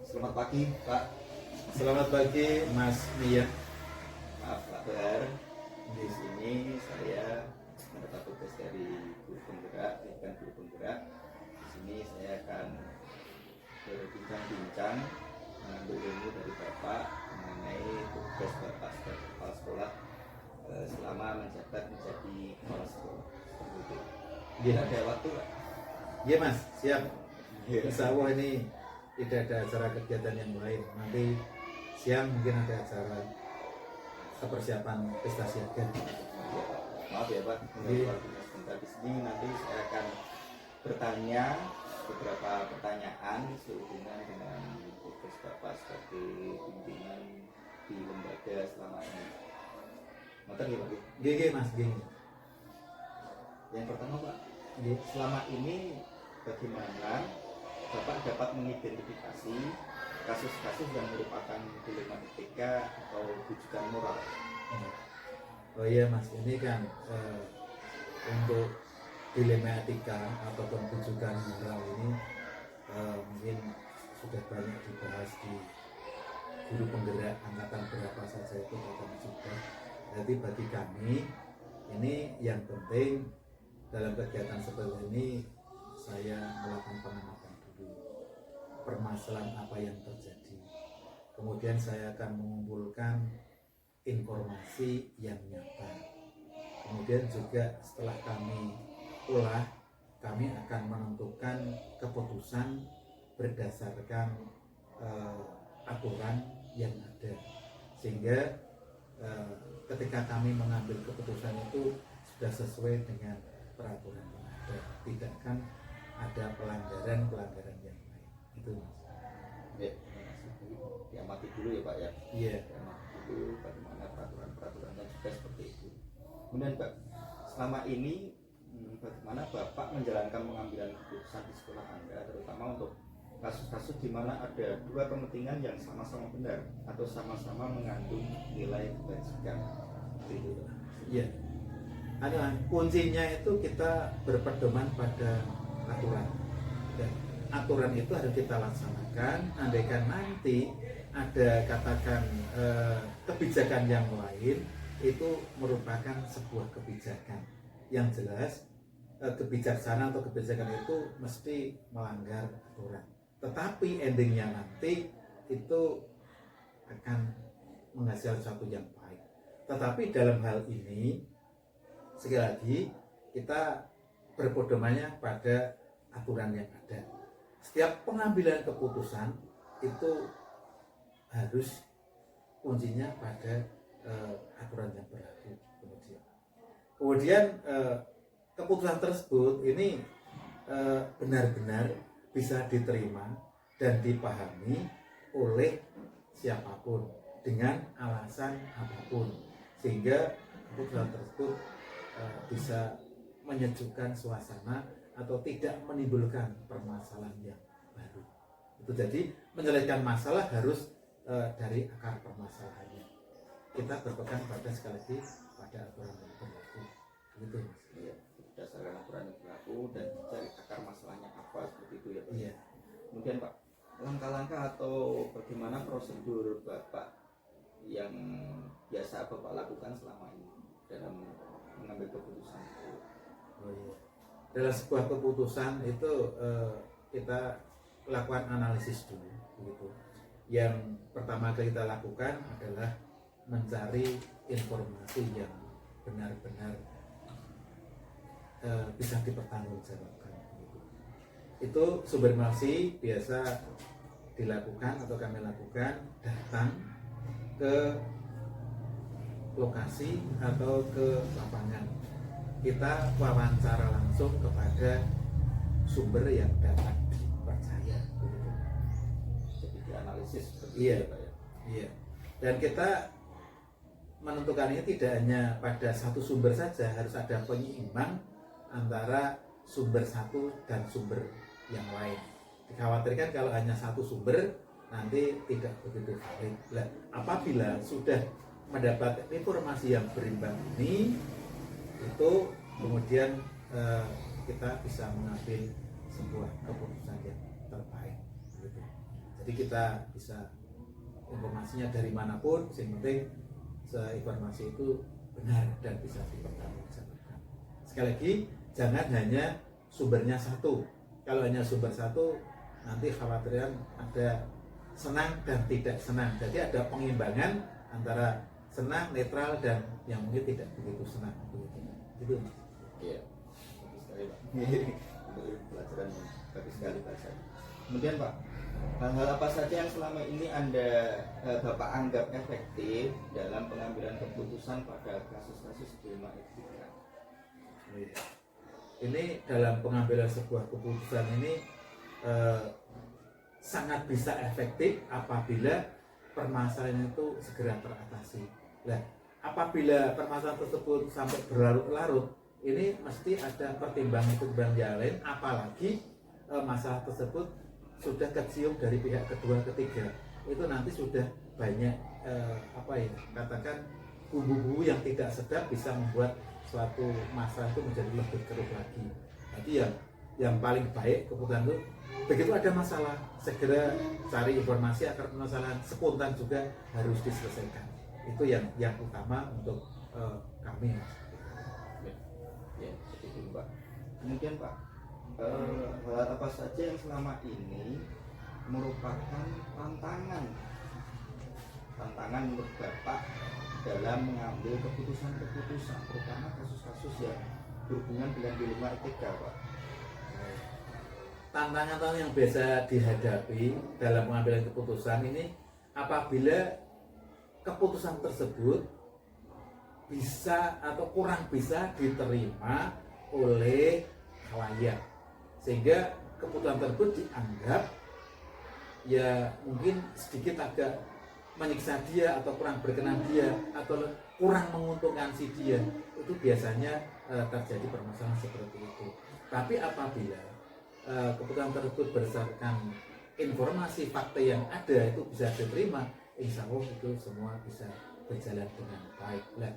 Selamat pagi, Pak. Selamat pagi, Mas Mia. Maaf, Pak Bahar. Di sini saya mendapat tugas dari guru penggerak, bukan guru penggerak. Di sini saya akan berbincang-bincang mengambil ilmu dari Bapak mengenai tugas Bapak sebagai kepala sekolah selama menjabat menjadi kepala sekolah. Seperti itu. Bila ada waktu, Pak. Iya Mas, siap. Iya. Insya Allah ini tidak ada acara kegiatan yang lain. Nanti siang mungkin ada acara persiapan pesta siaga. Ya, Pak. Maaf ya Pak, Iya. waktunya sebentar di sini. Nanti saya akan bertanya beberapa pertanyaan sehubungan dengan tugas Bapak sebagai pimpinan di lembaga selama ini. Maka ya Pak. GG Mas, GG. Yang pertama Pak, G. selama ini bagaimana Bapak dapat mengidentifikasi kasus-kasus yang merupakan dilema etika atau rujukan moral? Oh iya Mas, ini kan untuk dilema etika ataupun rujukan moral ini mungkin sudah banyak dibahas di guru penggerak angkatan berapa saja itu datang juga. Jadi bagi kami ini yang penting dalam kegiatan seperti ini saya melakukan pengamatan dulu permasalahan apa yang terjadi. Kemudian saya akan mengumpulkan informasi yang nyata. Kemudian juga setelah kami olah, kami akan menentukan keputusan berdasarkan aturan yang ada. Sehingga ketika kami mengambil keputusan itu sudah sesuai dengan peraturan yang ada, tidak kan ada pelanggaran yang lain. Itu Mas. Ya, terima kasih. Diamati dulu ya Pak ya. Iya. Diamati dulu bagaimana peraturan-peraturannya juga seperti itu. Kemudian Pak, selama ini bagaimana Bapak menjalankan pengambilan keputusan di sekolah Anda, terutama untuk kasus-kasus di mana ada dua kepentingan yang sama-sama benar atau sama-sama mengandung nilai kebajikan. Seperti itu Pak. Iya. Kuncinya itu kita berpedoman pada aturan. Dan aturan itu harus kita laksanakan. Andaikan nanti ada katakan kebijakan yang lain, itu merupakan sebuah kebijakan yang jelas kebijaksanaan atau kebijakan itu mesti melanggar aturan. Tetapi endingnya nanti itu akan menghasilkan sesuatu yang baik. Tetapi dalam hal ini sekali lagi kita berpedomannya pada aturan yang ada. Setiap pengambilan keputusan itu harus kuncinya pada aturan yang berlaku. Kemudian keputusan tersebut ini benar-benar bisa diterima dan dipahami oleh siapapun dengan alasan apapun, sehingga keputusan tersebut bisa menyejukkan suasana atau tidak menimbulkan permasalahan yang baru. Itu jadi menyelesaikan masalah harus dari akar permasalahannya. Kita berpegang pada sekali lagi pada aturan yang berlaku. Gitu Mas. Iya, berdasarkan aturan yang berlaku dan dicari akar masalahnya apa, seperti itu ya Pak. Iya. Kemudian Pak, langkah-langkah atau bagaimana prosedur Bapak yang biasa Bapak lakukan selama ini dalam mengambil keputusan? Oh iya. Dalam sebuah keputusan itu kita lakukan analisis dulu, begitu. Yang pertama kali kita lakukan adalah mencari informasi yang benar-benar bisa dipertanggungjawabkan. Begitu. Itu sumber informasi biasa dilakukan atau kami lakukan datang ke lokasi atau ke lapangan. Kita wawancara langsung kepada sumber yang dapat dipercaya. Jadi dianalisis seperti Iya. itu ya Pak ya. Iya. Dan kita menentukan ini tidak hanya pada satu sumber saja, harus ada penyeimbang antara sumber satu dan sumber yang lain. Dikhawatirkan kalau hanya satu sumber nanti tidak begitu valid. Nah, apabila sudah mendapat informasi yang berimbang ini, itu kemudian kita bisa mengambil sebuah keputusan yang terbaik. Jadi Jadi kita bisa informasinya dari manapun, yang penting informasi itu benar dan bisa dipertanggungjawabkan. Sekali lagi, jangan hanya sumbernya satu. Kalau hanya sumber satu, nanti khawatiran ada senang dan tidak senang. Jadi ada pengimbangan antara senang, netral, dan yang mungkin tidak begitu senang. Gitu. Iya, bagus sekali Pak. Untuk pelajaran yang bagus sekali Pak. Kemudian Pak, hal-hal apa saja yang selama ini Bapak anggap efektif dalam pengambilan keputusan pada kasus-kasus dilema etika? Ini dalam pengambilan sebuah keputusan ini sangat bisa efektif apabila permasalahan itu segera teratasi. Nah, apabila permasalahan tersebut sampai berlarut-larut, ini mesti ada pertimbangan-pertimbangan yang lain, apalagi masalah tersebut sudah kecium dari pihak kedua ketiga. Itu nanti sudah banyak katakan bumbu-bumbu yang tidak sedap bisa membuat suatu masalah itu menjadi lebih keruh lagi. Jadi yang paling baik keputusan itu, begitu ada masalah segera cari informasi agar permasalahan spontan juga harus diselesaikan. Itu yang utama untuk kami. Ya, seperti itu Pak. Kemudian Pak, hal apa saja yang selama ini merupakan tantangan menurut Bapak dalam mengambil keputusan-keputusan, terutama kasus-kasus yang berhubungan dengan dilema etika Pak? Tantangan yang biasa dihadapi dalam pengambilan keputusan ini apabila keputusan tersebut bisa atau kurang bisa diterima oleh khalayak, sehingga keputusan tersebut dianggap ya mungkin sedikit agak menyiksa dia atau kurang berkenan dia atau kurang menguntungkan si dia. Itu biasanya terjadi permasalahan seperti itu. Tapi apabila keputusan tersebut berdasarkan informasi fakta yang ada itu bisa diterima, insya Allah itu semua bisa berjalan dengan baik. Nah,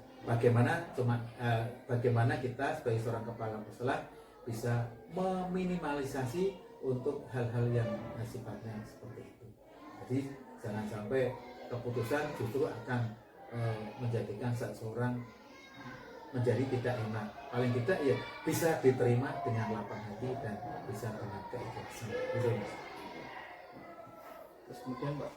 bagaimana kita sebagai seorang kepala masalah bisa meminimalisasi untuk hal-hal yang sifatnya seperti itu. Jadi jangan sampai keputusan justru akan menjadikan seseorang menjadi tidak enak. Paling tidak ya bisa diterima dengan lapang hati dan bisa dengan keikhlasan. Terus kemudian Pak,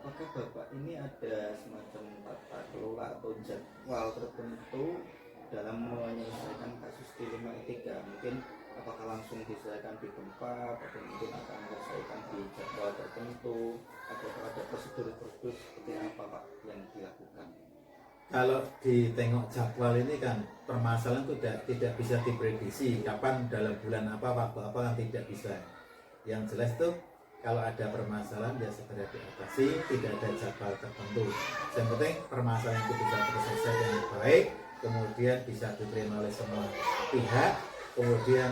apakah Bapak ini ada semacam tata kelola atau jadwal tertentu dalam menyelesaikan kasus dilema etika? Mungkin apakah langsung diselesaikan di tempat atau mungkin akan menyelesaikan di jadwal tertentu, atau ada prosedur-prosedur seperti apa Pak yang dilakukan? Kalau ditengok jadwal ini kan permasalahan itu tidak bisa diprediksi kapan dalam bulan apa waktu apa kan tidak bisa. Yang jelas tuh kalau ada permasalahan ya segera diatasi, tidak ada jadwal tertentu. Yang penting permasalahan itu bisa terselesai dengan baik, kemudian bisa diterima oleh semua pihak, kemudian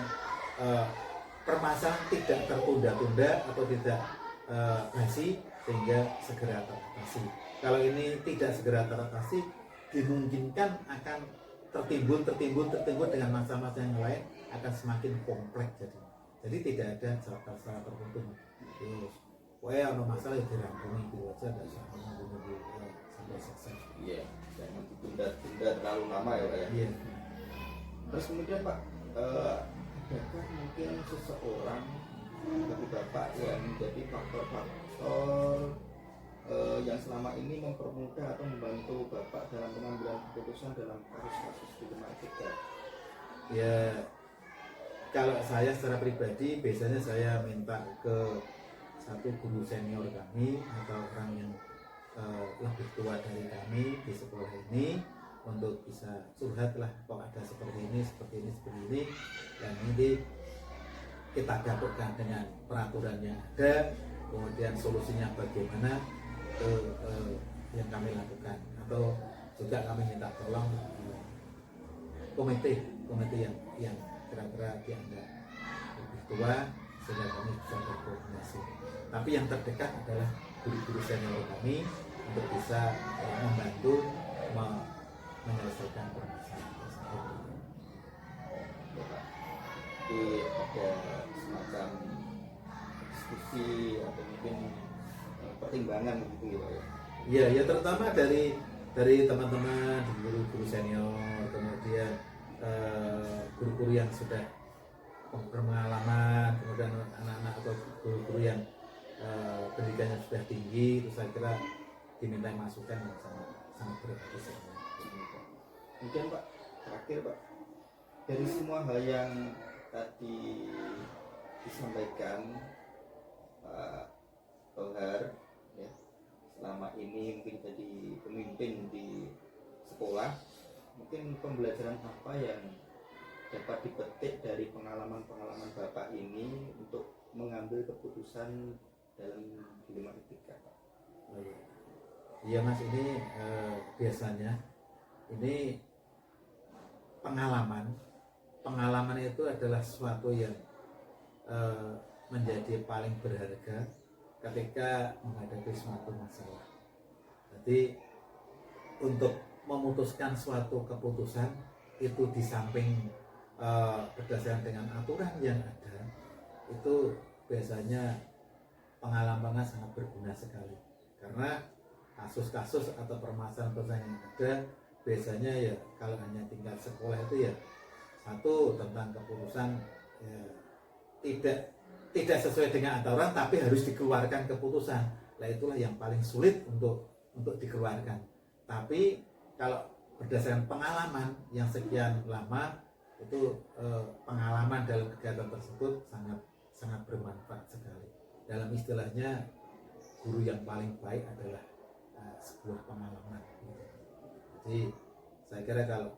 permasalahan tidak tertunda-tunda atau tidak basi sehingga segera teratasi. Kalau ini tidak segera teratasi, dimungkinkan akan tertimbun dengan masa-masa yang lain, akan semakin kompleks jadi tidak ada cara tertentu. Terus, ada masalah yang dirangkumi itu aja, tidak usah menunggu sampai selesai. Iya, jangan ditunda-tunda terlalu lama ya Pak ya. Iya. Terus kemudian Pak, adakah mungkin seseorang bagi Bapak yang menjadi faktor-faktor yang selama ini mempermudah atau membantu Bapak dalam pengambilan keputusan dalam kasus-kasus dilema etika? Ya, kalau saya secara pribadi biasanya saya minta ke satu guru senior kami atau orang yang lebih tua dari kami di sekolah ini untuk bisa curhat lah, kok ada seperti ini dan ini kita gabungkan dengan peraturan yang ada, kemudian solusinya bagaimana yang kami lakukan, atau juga kami minta tolong komite yang kira-kira dianggap lebih tua sehingga kami bisa berkoordinasi. Tapi yang terdekat adalah guru-guru senior kami untuk bisa membantu menyelesaikan permasalahan tersebut. Jadi ada semacam diskusi atau mungkin pertimbangan gitu ya Pak ya. Iya, ya terutama dari teman-teman, guru-guru senior, kemudian guru-guru yang sudah berpengalaman, kemudian anak-anak atau guru-guru yang pendidikannya sudah tinggi, itu saya kira diminta masukan yang sangat berarti sekali. Kemudian Pak, terakhir Pak, dari semua hal yang tadi disampaikan Pak Tohar ya, selama ini mungkin jadi pemimpin di sekolah, mungkin pembelajaran apa yang dapat dipetik dari pengalaman-pengalaman Bapak ini untuk mengambil keputusan dalam dilema etika Pak? Oh, iya Mas, ini biasanya ini pengalaman itu adalah sesuatu yang menjadi paling berharga ketika menghadapi suatu masalah. Jadi untuk memutuskan suatu keputusan itu di samping berdasarkan dengan aturan yang ada, itu biasanya pengalaman sangat berguna sekali, karena kasus-kasus atau permasalahan yang ada biasanya ya kalau hanya tingkat sekolah itu ya satu tentang keputusan ya, tidak sesuai dengan aturan tapi harus dikeluarkan keputusan. Nah itulah yang paling sulit untuk dikeluarkan. Tapi kalau berdasarkan pengalaman yang sekian lama itu pengalaman dalam kegiatan tersebut sangat bermanfaat sekali. Dalam istilahnya guru yang paling baik adalah sebuah pengalaman. Jadi saya kira kalau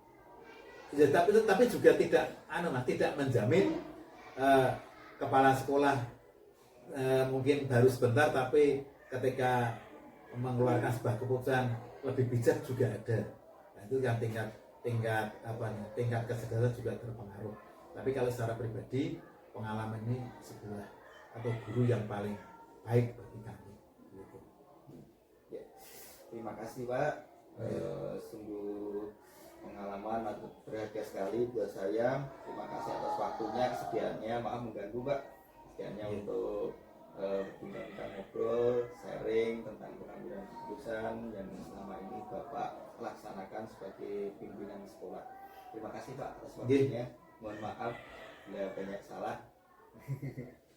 ya, tapi juga tidak menjamin kepala sekolah mungkin baru sebentar tapi ketika mengeluarkan sebuah keputusan lebih bijak juga ada. Nah, itu kan tingkat kesadaran juga terpengaruh. Tapi kalau secara pribadi pengalaman ini sebuah atau guru yang paling baik bagi kami. Gitu. Ya, terima kasih Pak. Sungguh pengalaman atau berharga sekali buat saya. Terima kasih atas waktunya, kesediaannya. Maaf mengganggu Pak, kesediaannya untuk berbincang ngobrol, sharing tentang pengambilan keputusan yang selama ini Bapak laksanakan sebagai pimpinan sekolah. Terima kasih Pak atas waktunya. Mohon maaf bila banyak salah.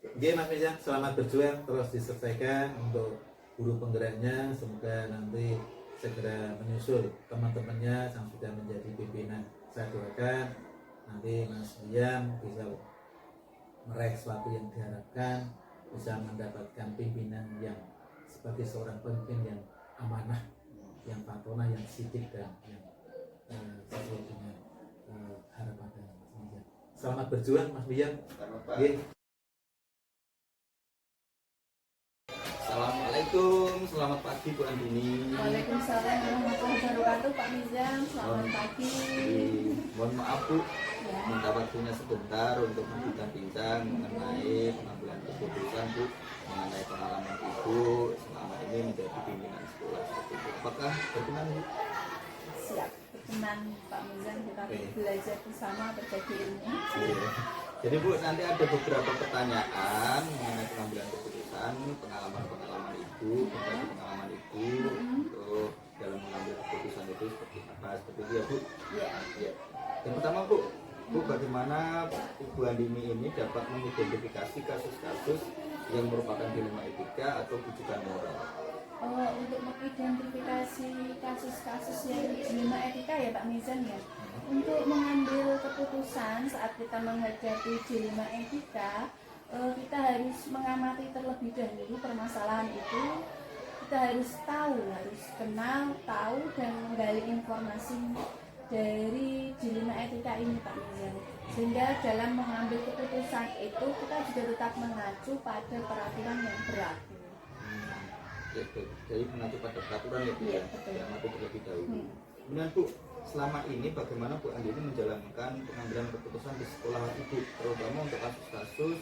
Oke Mas Mizan, selamat berjuang, terus diselesaikan untuk guru penggeraknya. Semoga nanti segera menyusul teman-temannya yang sudah menjadi pimpinan. Saya doakan nanti Mas Mizan bisa meraih sesuatu yang diharapkan, bisa mendapatkan pimpinan yang sebagai seorang pemimpin yang amanah, yang patronah, yang sidik dan yang sesuai dengan harapan dari Mas Mizan. Selamat berjuang Mas Mizan. Selamat Pak. Assalamualaikum, selamat pagi Bu Andini. Waalaikumsalam warahmatullahi wabarakatuh Pak Mizan, selamat pagi. Mohon maaf Bu, Ya. minta waktunya sebentar untuk berbincang-bincang mengenai pengambilan keputusan Bu, mengenai pengalaman Ibu selama ini menjadi pimpinan sekolah seperti itu. Apakah berkenan Bu? Siap, berkenan Pak Mizan, kita belajar bersama berbagi ilmu. Iya. Jadi Bu, nanti ada beberapa pertanyaan mengenai pengambilan keputusan, pengalaman-pengalaman Ibu, berbagi pengalaman Ibu untuk dalam mengambil keputusan itu seperti apa, seperti itu ya Bu. Ya. Ya. Yang pertama Bu, bagaimana Ibu Andini ini dapat mengidentifikasi kasus-kasus yang merupakan dilema etika atau bujukan moral? Untuk mengidentifikasi kasus-kasus yang dilema etika ya Pak Mizan ya. Untuk mengambil keputusan saat kita menghadapi dilema etika, kita harus mengamati terlebih dahulu permasalahan itu. Kita harus kenal, tahu dan menggali informasi dari dilema etika ini Pak Mizan. Sehingga dalam mengambil keputusan itu kita juga tetap mengacu pada peraturan yang berlaku. Jadi mengacu pada peraturan ya Bu, Iya, ya, betul. diamati terlebih dahulu. Kemudian Bu, selama ini bagaimana Bu Andini menjalankan pengambilan keputusan di sekolah Ibu, terutama untuk kasus-kasus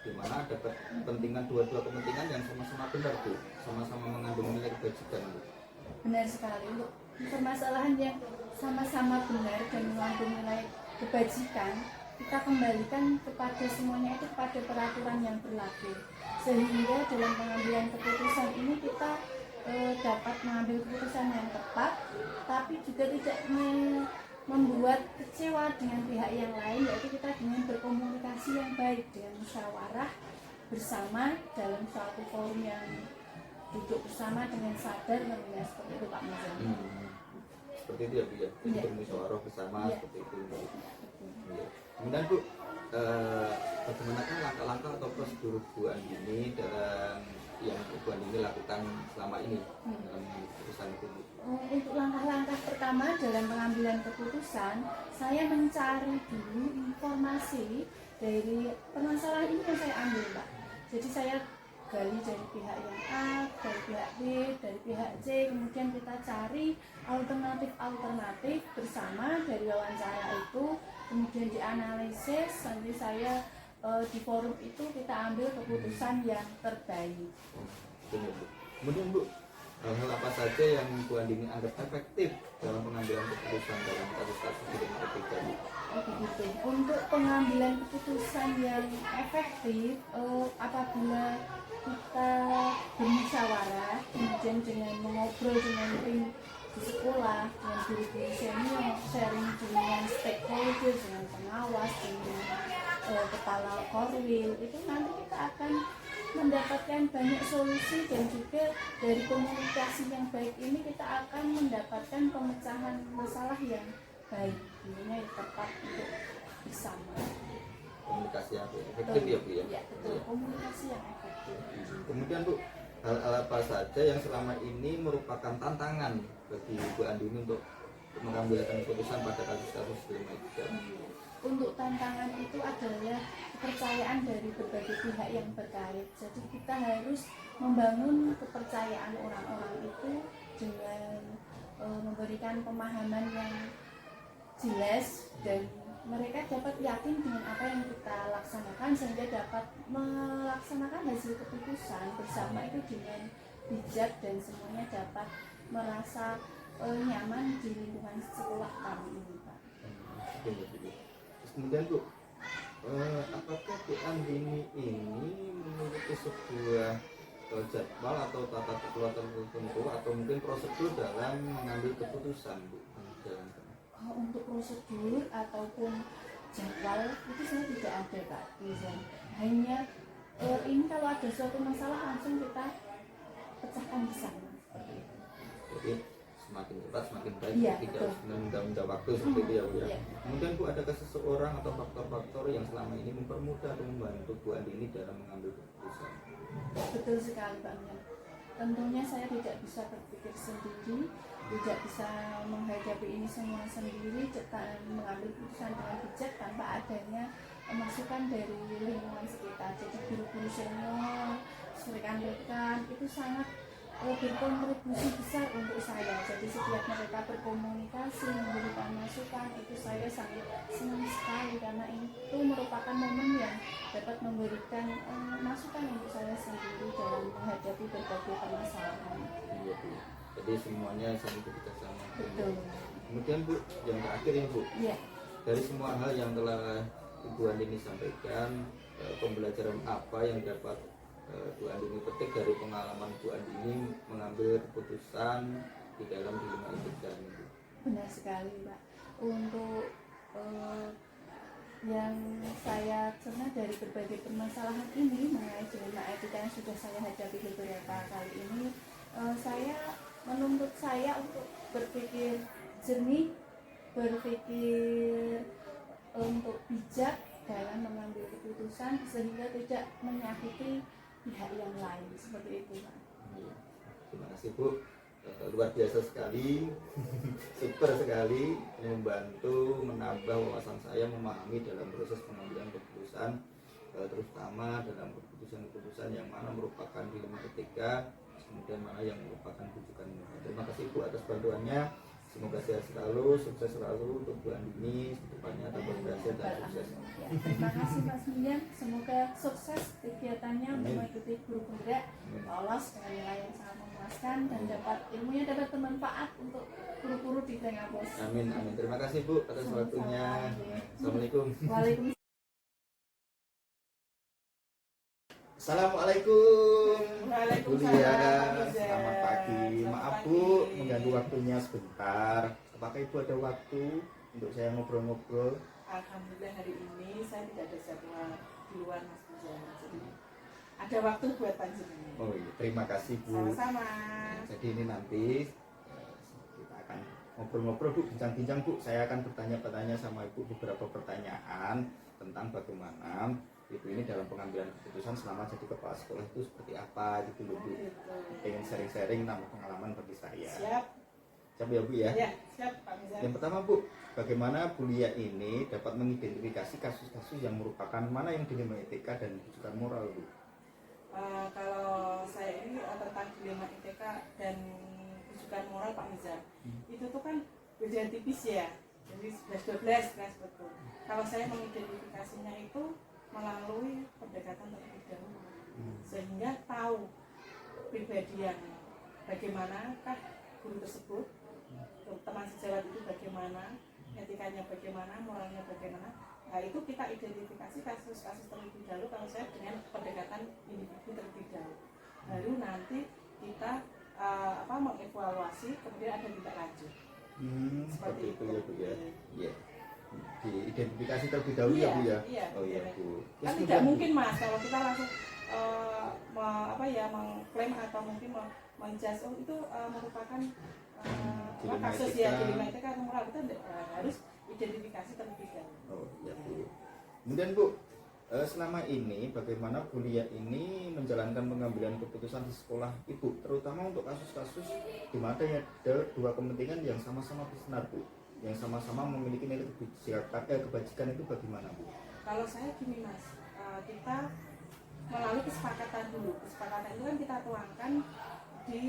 di mana ada kepentingan dua-dua kepentingan yang sama-sama benar Bu, sama-sama mengandung nilai kebajikan Bu. Benar sekali, untuk permasalahan yang sama-sama benar dan mengandung nilai kebajikan kita kembalikan kepada semuanya itu kepada peraturan yang berlaku, sehingga dalam pengambilan keputusan ini kita dapat mengambil keputusan yang tepat, tapi juga tidak membuat kecewa dengan pihak yang lain, yaitu kita dengan berkomunikasi yang baik, dengan musyawarah bersama dalam suatu forum yang duduk bersama dengan sadar menilai seperti itu Pak Muzan. Seperti itu ya Bu ya, jadi Iya. bermusyawarah bersama Iya. seperti itu. Betul. Iya. Kemudian Bu, bagaimana kan langkah-langkah atau prosedur Bu Andini dalam yang Bu Andini lakukan selama ini dalam keputusan itu Bu? Untuk langkah-langkah pertama dalam pengambilan keputusan, saya mencari dulu informasi dari permasalahan ini yang saya ambil Pak. Jadi saya gali dari pihak yang A, dari pihak B, dari pihak C, kemudian kita cari alternatif-alternatif bersama dari wawancara itu, kemudian dianalisis, nanti saya di forum itu kita ambil keputusan yang terbaik. Benar, Bu. Kemudian Bu, hal-hal apa saja yang Bu Andini anggap efektif dalam pengambilan keputusan dalam kasus-kasus di etika Bu? Begitu. Untuk pengambilan keputusan yang efektif, apabila kita bermusyawarah, kemudian dengan mengobrol dengan tim di sekolah, dengan guru-guru senior, sharing dengan stakeholder, dengan pengawas, dengan kepala korwil, itu nanti kita akan mendapatkan banyak solusi, dan juga dari komunikasi yang baik ini kita akan mendapatkan pemecahan masalah yang baik, tentunya yang tepat untuk bersama. Komunikasi yang efektif ya Bu ya? Ya, betul. Komunikasi yang efektif. Kemudian Bu, hal-hal apa saja yang selama ini merupakan tantangan bagi Bu Andini untuk mengambil keputusan pada kasus-kasus dilema etika? Untuk tantangan itu adalah kepercayaan dari berbagai pihak yang terkait. Jadi kita harus membangun kepercayaan orang-orang itu dengan memberikan pemahaman yang jelas, dan mereka dapat yakin dengan apa yang kita laksanakan, sehingga dapat melaksanakan hasil keputusan bersama itu dengan bijak, dan semuanya dapat merasa nyaman di lingkungan sekolah kami ini Pak. Terus kemudian Bu, apakah Bu Andini ini memiliki sebuah jadwal atau tata kelola tertentu atau mungkin prosedur dalam mengambil keputusan Bu? Untuk prosedur ataupun jadwal itu saya tidak ada Pak Rizal. Hanya ini kalau ada suatu masalah langsung kita pecahkan bersama. Jadi semakin cepat semakin baik, Iya, tidak betul. harus menunda waktu seperti itu ya Bu ya. Iya. Kemudian Bu, adakah seseorang atau faktor-faktor yang selama ini mempermudah atau membantu Bu Andini dalam mengambil keputusan? Betul sekali Pak Mian. Tentunya saya tidak bisa berpikir sendiri, tidak bisa menghadapi ini semua sendiri, dan mengambil keputusan dengan bijak tanpa adanya masukan dari lingkungan sekitar. Jadi guru-guru senior, rekan-rekan itu sangat berkontribusi besar untuk saya. Jadi setiap mereka berkomunikasi, memberikan masukan, itu saya sangat senang sekali, karena itu merupakan momen yang dapat memberikan masukan untuk saya sendiri dalam menghadapi berbagai permasalahan. Iya Bu. Jadi semuanya saling bekerjasama. Betul. Kemudian Bu, yang terakhir ya Bu, Iya. dari semua hal yang telah Bu Andini sampaikan, pembelajaran apa yang dapat Bu Andini petik dari pengalaman Bu Andini mengambil keputusan di dalam dilema etika ini? Benar sekali Pak. Untuk yang saya cerna dari berbagai permasalahan ini mengenai dilema etika yang sudah saya hadapi beberapa kali ini, saya menuntut saya untuk berpikir jernih, berpikir untuk bijak dalam mengambil keputusan, sehingga tidak menyakiti pihak yang lain, seperti itu Pak. Terima kasih Bu. Luar biasa sekali, super sekali, membantu menambah wawasan saya memahami dalam proses pengambilan keputusan, terutama dalam keputusan-keputusan yang mana merupakan dilema etika, kemudian mana yang merupakan rujukan. Terima kasih Bu atas bantuannya. Semoga sehat selalu, sukses selalu untuk Bu Andini, kedepannya tambah berhasil dan sukses. Ya, terima kasih Mas Mian, semoga sukses kegiatannya untuk Amin. mengikuti guru penggerak, lolos dengan nilai yang sangat memuaskan dan dapat ilmunya dapat bermanfaat untuk guru-guru di Tengapus. Amin, amin. Terima kasih Bu atas waktunya. Assalamualaikum. Waalaikumsalam. Assalamualaikum. Waalaikumsalam, Bu Lia. Pak Riza. Selamat pagi. Selamat Maaf pagi. Bu, mengganggu waktunya sebentar. Apakah Ibu ada waktu untuk saya ngobrol-ngobrol? Alhamdulillah hari ini saya tidak ada jadwal di luar Mas Bujang, jadi ada waktu buat panjenengan. Oh iya, terima kasih Bu. Sama-sama. Jadi ini nanti kita akan ngobrol-ngobrol Bu, bincang-bincang Bu. Saya akan bertanya-tanya sama Ibu beberapa pertanyaan tentang bagaimana Ibu ini dalam pengambilan keputusan selama jadi kepala sekolah itu seperti apa gitu loh Bu. Gitu. Pengen sharing-sharing nama pengalaman bagi saya. Siap? Siap ya Bu ya? Ya, siap Pak Mizan. Yang pertama Bu, bagaimana Bu Lia ini dapat mengidentifikasi kasus-kasus yang merupakan mana yang dilema etika dan rujukan moral Bu? Kalau saya ini tentang dilema ITK dan rujukan moral Pak Mizan, itu tuh kan beda tipis ya, jadi 11-12 kan betul. Kalau saya mengidentifikasinya itu melalui pendekatan terlebih dahulu, sehingga tahu pribadi yang bagaimanakah guru tersebut, teman sejawat itu bagaimana, etikanya bagaimana, moralnya bagaimana. Nah itu kita identifikasi kasus-kasus terlebih dahulu kalau saya dengan pendekatan individu terlebih dahulu. Baru nanti kita mengevaluasi, kemudian ada tindak lanjut. Seperti itu ya Bu ya. Iya. Diidentifikasi terlebih dahulu Iya, ya Bu ya. iya, Oh iya iya. Bu. Kan Terus tidak kemudian, Bu, mungkin Mas kalau kita langsung mengklaim atau mungkin menjudge itu merupakan dilema kasus etika. ya dilema etika atau moral, kita harus identifikasi terlebih dahulu. Oh iya Bu. Kemudian Bu, selama ini bagaimana Bu Lia ini menjalankan pengambilan keputusan di sekolah Ibu, terutama untuk kasus-kasus di mana ada dua kepentingan yang sama-sama bersinar Bu, yang sama-sama memiliki nilai kebajikan itu bagaimana Bu? Kalau saya gini Mas, kita melalui kesepakatan dulu. Kesepakatan itu kan kita tuangkan di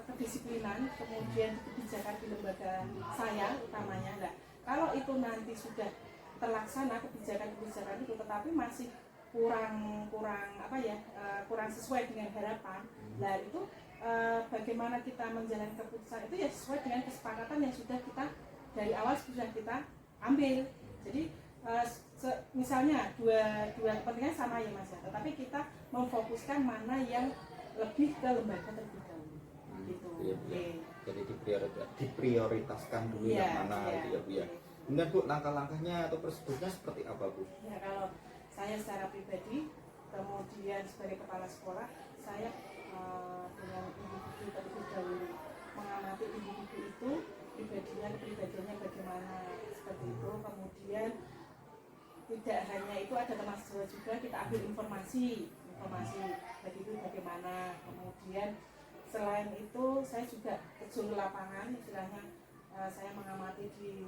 kedisiplinan, kemudian di kebijakan di lembaga saya utamanya. Nah, kalau itu nanti sudah terlaksana kebijakan-kebijakan itu, tetapi masih kurang sesuai dengan harapan. Nah itu bagaimana kita menjalani keputusan itu ya sesuai dengan kesepakatan yang sudah kita dari awal sudah kita ambil. Jadi misalnya dua kepentingan sama ya Mas ya, tetapi kita memfokuskan mana yang lebih ke lembaga terlebih dahulu. Gitu. Iya, Bu, ya. Jadi diprioritaskan dulu Iya, yang mana iya. gitu ya Bu ya. Kemudian Bu, langkah-langkahnya atau prosedurnya seperti apa Bu? Ya kalau saya secara pribadi, kemudian sebagai kepala sekolah, saya dengan individu terlebih dahulu mengamati individu itu kepribadiannya bagaimana seperti itu. Kemudian tidak hanya itu, ada teman sejawat juga, kita ambil informasi bagi itu bagaimana. Kemudian selain itu saya juga terjun ke lapangan, istilahnya saya mengamati di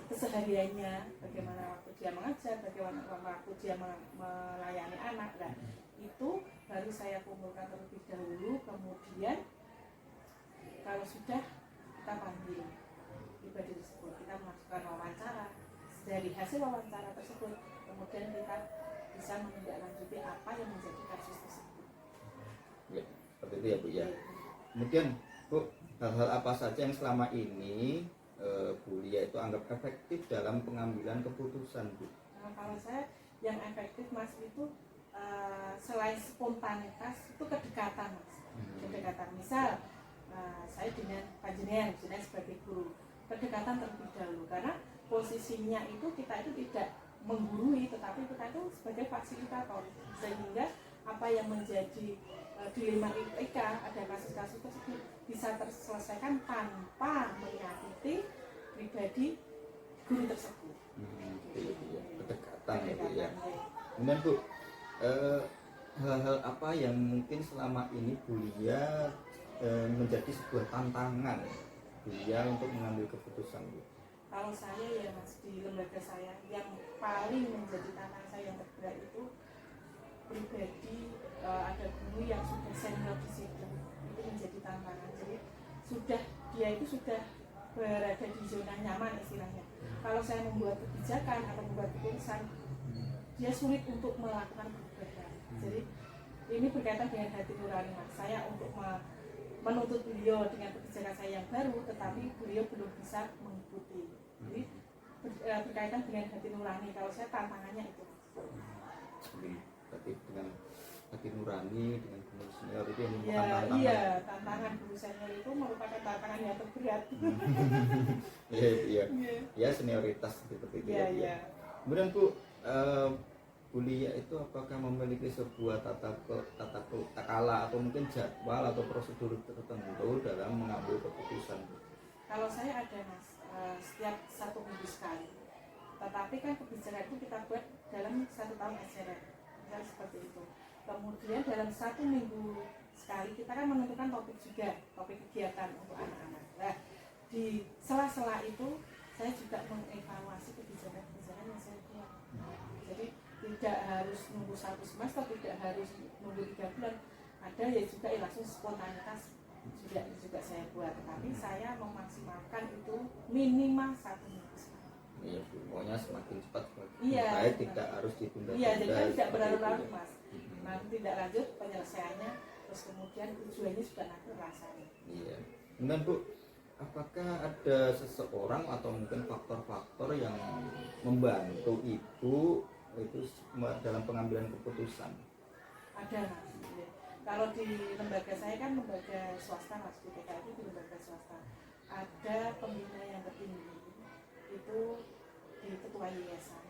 kesehariannya, bagaimana waktu dia mengajar, bagaimana waktu dia melayani anak. Nah, itu baru saya kumpulkan terlebih dahulu, kemudian kalau sudah kita panggil pribadi tersebut, kita melakukan wawancara. Dari hasil wawancara tersebut, kemudian kita bisa menindaklanjuti apa yang menjadi kasus tersebut. Ya, seperti itu ya Bu ya. Kemudian Bu, hal-hal apa saja yang selama ini Bu Lia itu anggap efektif dalam pengambilan keputusan Bu? Nah, kalau saya yang efektif Mas itu selain spontanitas itu kedekatan Mas. Kedekatan, misal saya dengan panjenengan sebagai guru, kedekatan terlebih dahulu, karena posisinya itu kita itu tidak menggurui, tetapi kita itu sebagai fasilitator, sehingga apa yang menjadi dilema etika, ada kasus-kasus tersebut bisa terselesaikan tanpa menyakiti pribadi guru tersebut. Kedekatan ya Bu ya. Kemudian Bu, hal-hal apa yang mungkin selama ini Bu Lia menjadi sebuah tantangan Bu Lia untuk mengambil keputusan Bu? Kalau saya ya Mas, di lembaga saya yang paling menjadi tantangan saya yang terberat itu pribadi, ada guru yang sudah senior di situ, itu menjadi tantangan. Jadi dia itu sudah berada di zona nyaman istilahnya. Kalau saya membuat kebijakan atau membuat keputusan, dia sulit untuk melakukan perubahan. Jadi ini berkaitan dengan hati nurani Mas. Saya untuk menuntut beliau dengan kebijakan saya yang baru, tetapi beliau belum bisa mengikuti. Jadi berkaitan dengan hati nurani. Kalau saya tantangannya itu. Berarti dengan hati nurani, dengan guru senior itu yang Ya, merupakan tantangan. iya, tantangan guru senior itu merupakan tantangan yang terberat. Iya. Ya senioritas seperti itu. Iya, ya. iya. Kemudian Bu, kuliah itu apakah memiliki sebuah tata kala atau mungkin jadwal atau prosedur tertentu dalam mengambil keputusan? Kalau saya ada Mas, setiap 1 minggu sekali. Tetapi kan kebijakan itu kita buat dalam 1 tahun ajaran, misalnya seperti itu. Kemudian dalam 1 minggu sekali kita kan menentukan topik juga, topik kegiatan untuk anak-anak. Nah, di sela-sela itu saya juga mengevaluasi kebijakan-kebijakan yang saya buat. Jadi tidak harus nunggu 1 semester, tidak harus nunggu 3 bulan. Ada ya juga langsung spontanitas juga saya buat. Tapi saya memaksimalkan itu minimal 1 minggu sekali. Iya, Bu. Pokoknya semakin cepat semakin Iya, baik, benar. tidak harus ditunda-tunda. Iya, jadi kan tidak seperti berlarut-larut itu, ya. Mas. Nanti tidak lanjut penyelesaiannya, terus kemudian tujuannya sudah nanti rasanya. Iya. Kemudian Bu, apakah ada seseorang atau mungkin faktor-faktor yang membantu Ibu itu dalam pengambilan keputusan? Ada Mas. Iya. Kalau di lembaga saya kan lembaga swasta Mas, di PKI itu di lembaga swasta. Ada pembina yang tertinggi itu di ketua yayasan.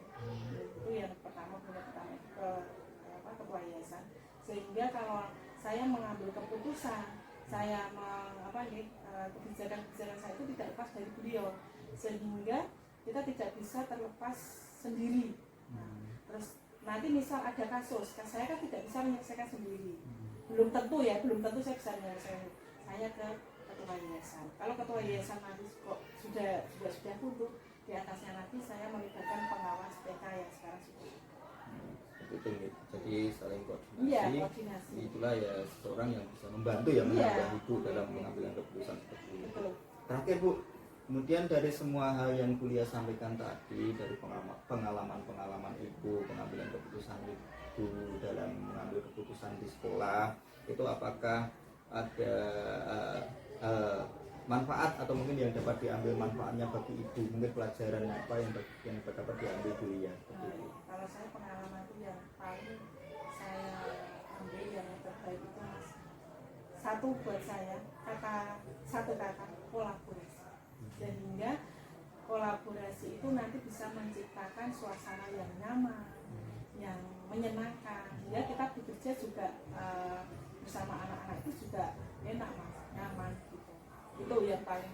Itu yang pertama itu ke ketua yayasan. Sehingga kalau saya mengambil keputusan, saya kebijakan-kebijakan saya itu tidak lepas dari beliau, sehingga kita tidak bisa terlepas sendiri. Terus nanti misal ada kasus, saya kan tidak bisa menyelesaikan sendiri. Belum tentu saya bisa menyelesaikan. Saya ke ketua yayasan. Kalau ketua yayasan nanti kok sudah buntu, di atasnya nanti saya melibatkan pengawas PK yang sekarang sudah. Itu jadi saling koordinasi. Iya, koordinasi. Itulah ya seseorang yang bisa membantu ya menambah Ibu dalam pengambilan keputusan seperti itu. Betul. Terakhir Bu, kemudian dari semua hal yang kuliah sampaikan tadi, dari pengalaman Ibu, pengambilan keputusan Ibu dalam mengambil keputusan di sekolah, itu apakah ada manfaat atau mungkin yang dapat diambil manfaatnya bagi Ibu, mungkin pelajaran apa yang dapat diambil kuliah seperti itu? Kalau saya pengalaman itu yang paling saya ambil yang terbaik itu Mas, satu buat saya satu kata kolaborasi. Sehingga kolaborasi itu nanti bisa menciptakan suasana yang nyaman, yang menyenangkan. Hingga kita bekerja juga bersama anak-anak itu juga enak Mas, nyaman gitu. Itu yang paling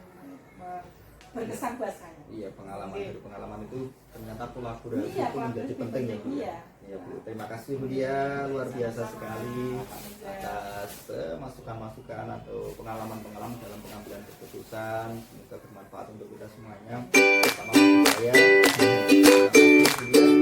berkesan buat saya. Iya, dari pengalaman itu ternyata kolaborasi Iya, itu menjadi penting ya Bu. Iya. Ya Bu, terima kasih Bu Dia, luar biasa sekali atas masukan-masukan atau pengalaman-pengalaman dalam pengambilan keputusan. Semoga bermanfaat untuk kita semuanya. Sama saya. Terima kasih Bu Dia.